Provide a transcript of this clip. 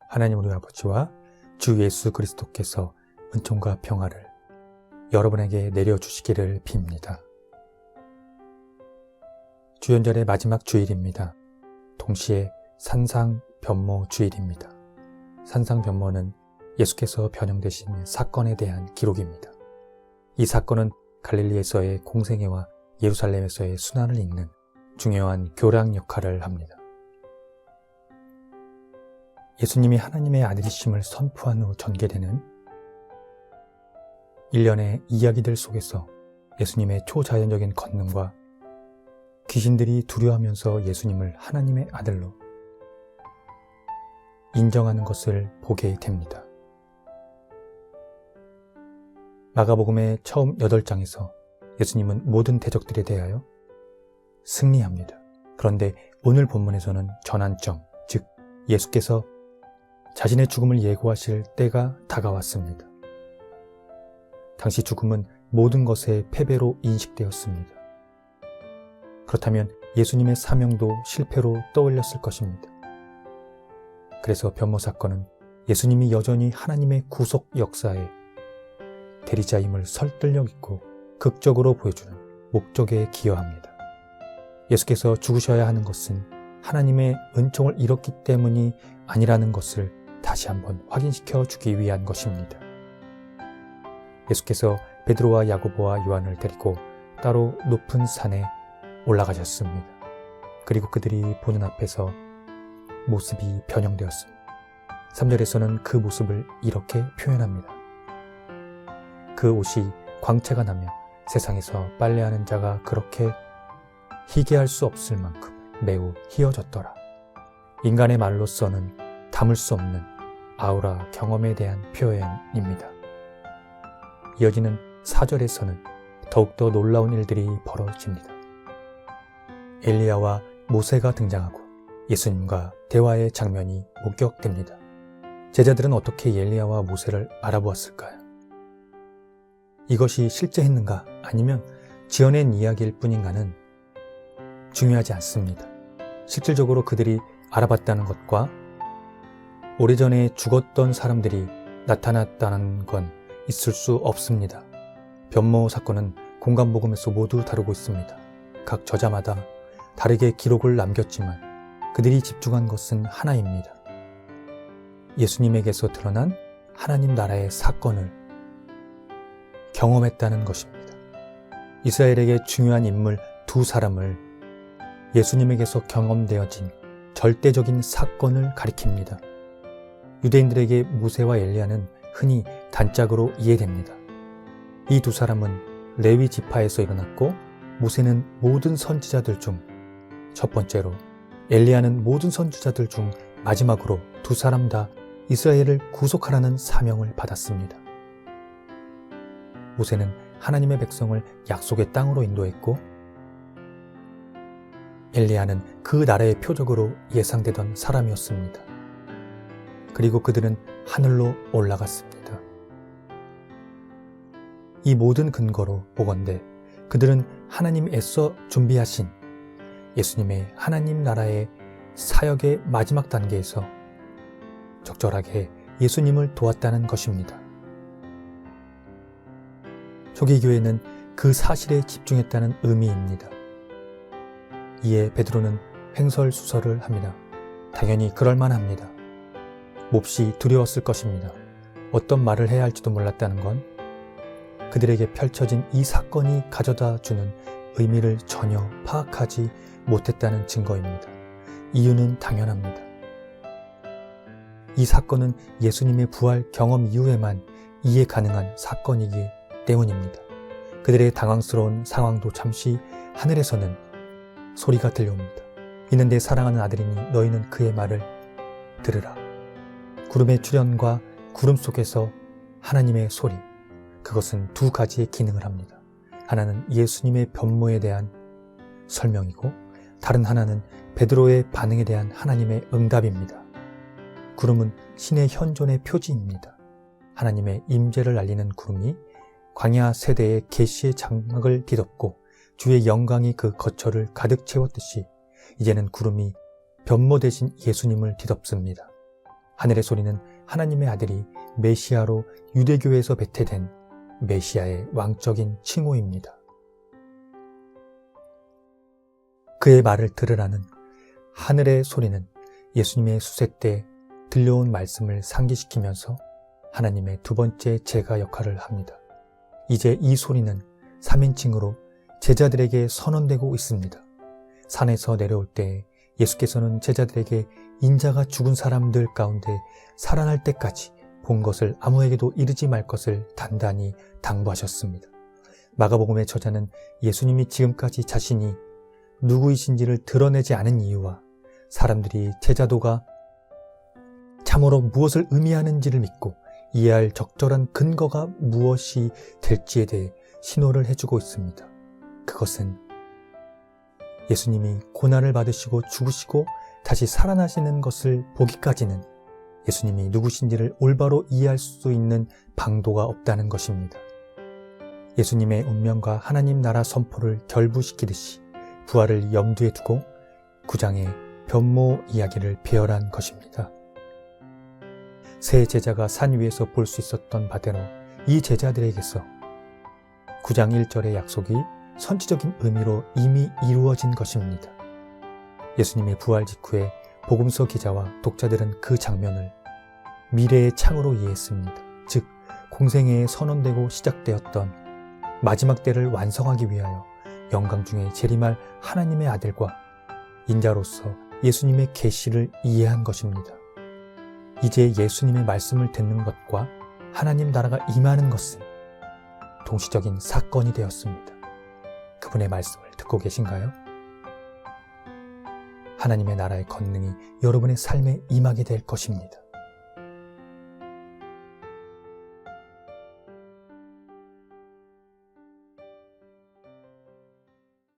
하나님 우리 아버지와 주 예수 그리스도께서 은총과 평화를 여러분에게 내려주시기를 빕니다. 주연절의 마지막 주일입니다. 동시에 산상변모 주일입니다. 산상변모는 예수께서 변형되신 사건에 대한 기록입니다. 이 사건은 갈릴리에서의 공생애와 예루살렘에서의 순환을 잇는 중요한 교량 역할을 합니다. 예수님이 하나님의 아들이심을 선포한 후 전개되는 일련의 이야기들 속에서 예수님의 초자연적인 권능과 귀신들이 두려워하면서 예수님을 하나님의 아들로 인정하는 것을 보게 됩니다. 마가복음의 처음 8장에서 예수님은 모든 대적들에 대하여 승리합니다. 그런데 오늘 본문에서는 전환점, 즉 예수께서 자신의 죽음을 예고하실 때가 다가왔습니다. 당시 죽음은 모든 것의 패배로 인식되었습니다. 그렇다면 예수님의 사명도 실패로 떠올렸을 것입니다. 그래서 변모 사건은 예수님이 여전히 하나님의 구속 역사에 대리자임을 설득력 있고 극적으로 보여주는 목적에 기여합니다. 예수께서 죽으셔야 하는 것은 하나님의 은총을 잃었기 때문이 아니라는 것을 다시 한번 확인시켜 주기 위한 것입니다. 예수께서 베드로와 야고보와 요한을 데리고 따로 높은 산에 올라가셨습니다. 그리고 그들이 보는 앞에서 모습이 변형되었습니다. 3절에서는 그 모습을 이렇게 표현합니다. 그 옷이 광채가 나며 세상에서 빨래하는 자가 그렇게 희게 할 수 없을 만큼 매우 희어졌더라. 인간의 말로서는 담을 수 없는 아우라 경험에 대한 표현입니다. 이어지는 4절에서는 더욱더 놀라운 일들이 벌어집니다. 엘리야와 모세가 등장하고 예수님과 대화의 장면이 목격됩니다. 제자들은 어떻게 엘리야와 모세를 알아보았을까요? 이것이 실제 했는가 아니면 지어낸 이야기일 뿐인가는 중요하지 않습니다. 실질적으로 그들이 알아봤다는 것과 오래전에 죽었던 사람들이 나타났다는 건 있을 수 없습니다. 변모 사건은 공간복음에서 모두 다루고 있습니다. 각 저자마다 다르게 기록을 남겼지만 그들이 집중한 것은 하나입니다. 예수님에게서 드러난 하나님 나라의 사건을 경험했다는 것입니다. 이스라엘에게 중요한 인물 두 사람을 예수님에게서 경험되어진 절대적인 사건을 가리킵니다. 유대인들에게 모세와 엘리야는 흔히 단짝으로 이해됩니다. 이 두 사람은 레위 지파에서 일어났고 모세는 모든 선지자들 중 첫 번째로 엘리야는 모든 선지자들 중 마지막으로 두 사람 다 이스라엘을 구속하라는 사명을 받았습니다. 모세는 하나님의 백성을 약속의 땅으로 인도했고 엘리야는 그 나라의 표적으로 예상되던 사람이었습니다. 그리고 그들은 하늘로 올라갔습니다. 이 모든 근거로 보건대 그들은 하나님이 애써 준비하신 예수님의 하나님 나라의 사역의 마지막 단계에서 적절하게 예수님을 도왔다는 것입니다. 초기 교회는 그 사실에 집중했다는 의미입니다. 이에 베드로는 횡설수설을 합니다. 당연히 그럴만합니다. 몹시 두려웠을 것입니다. 어떤 말을 해야 할지도 몰랐다는 건 그들에게 펼쳐진 이 사건이 가져다 주는 의미를 전혀 파악하지 못했다는 증거입니다. 이유는 당연합니다. 이 사건은 예수님의 부활 경험 이후에만 이해 가능한 사건이기 때문입니다. 그들의 당황스러운 상황도 잠시 하늘에서는 소리가 들려옵니다. 이는 내 사랑하는 아들이니 너희는 그의 말을 들으라. 구름의 출현과 구름 속에서 하나님의 소리, 그것은 두 가지의 기능을 합니다. 하나는 예수님의 변모에 대한 설명이고 다른 하나는 베드로의 반응에 대한 하나님의 응답입니다. 구름은 신의 현존의 표지입니다. 하나님의 임재를 알리는 구름이 광야 세대의 계시의 장막을 뒤덮고 주의 영광이 그 거처를 가득 채웠듯이 이제는 구름이 변모 대신 예수님을 뒤덮습니다. 하늘의 소리는 하나님의 아들이 메시아로 유대교에서 배태된 메시아의 왕적인 칭호입니다. 그의 말을 들으라는 하늘의 소리는 예수님의 수세 때 들려온 말씀을 상기시키면서 하나님의 두 번째 제가 역할을 합니다. 이제 이 소리는 3인칭으로 제자들에게 선언되고 있습니다. 산에서 내려올 때 예수께서는 제자들에게 인자가 죽은 사람들 가운데 살아날 때까지 본 것을 아무에게도 이르지 말 것을 단단히 당부하셨습니다. 마가복음의 저자는 예수님이 지금까지 자신이 누구이신지를 드러내지 않은 이유와 사람들이 제자도가 참으로 무엇을 의미하는지를 믿고 이해할 적절한 근거가 무엇이 될지에 대해 신호를 해주고 있습니다. 그것은 예수님이 고난을 받으시고 죽으시고 다시 살아나시는 것을 보기까지는 예수님이 누구신지를 올바로 이해할 수 있는 방도가 없다는 것입니다. 예수님의 운명과 하나님 나라 선포를 결부시키듯이 부활을 염두에 두고 9장의 변모 이야기를 배열한 것입니다. 세 제자가 산 위에서 볼 수 있었던 바대로 이 제자들에게서 9장 1절의 약속이 선지적인 의미로 이미 이루어진 것입니다. 예수님의 부활 직후에 복음서 기자와 독자들은 그 장면을 미래의 창으로 이해했습니다. 즉 공생애에 선언되고 시작되었던 마지막 때를 완성하기 위하여 영광 중에 재림할 하나님의 아들과 인자로서 예수님의 계시를 이해한 것입니다. 이제 예수님의 말씀을 듣는 것과 하나님 나라가 임하는 것은 동시적인 사건이 되었습니다. 그분의 말씀을 듣고 계신가요? 하나님의 나라의 권능이 여러분의 삶에 임하게 될 것입니다.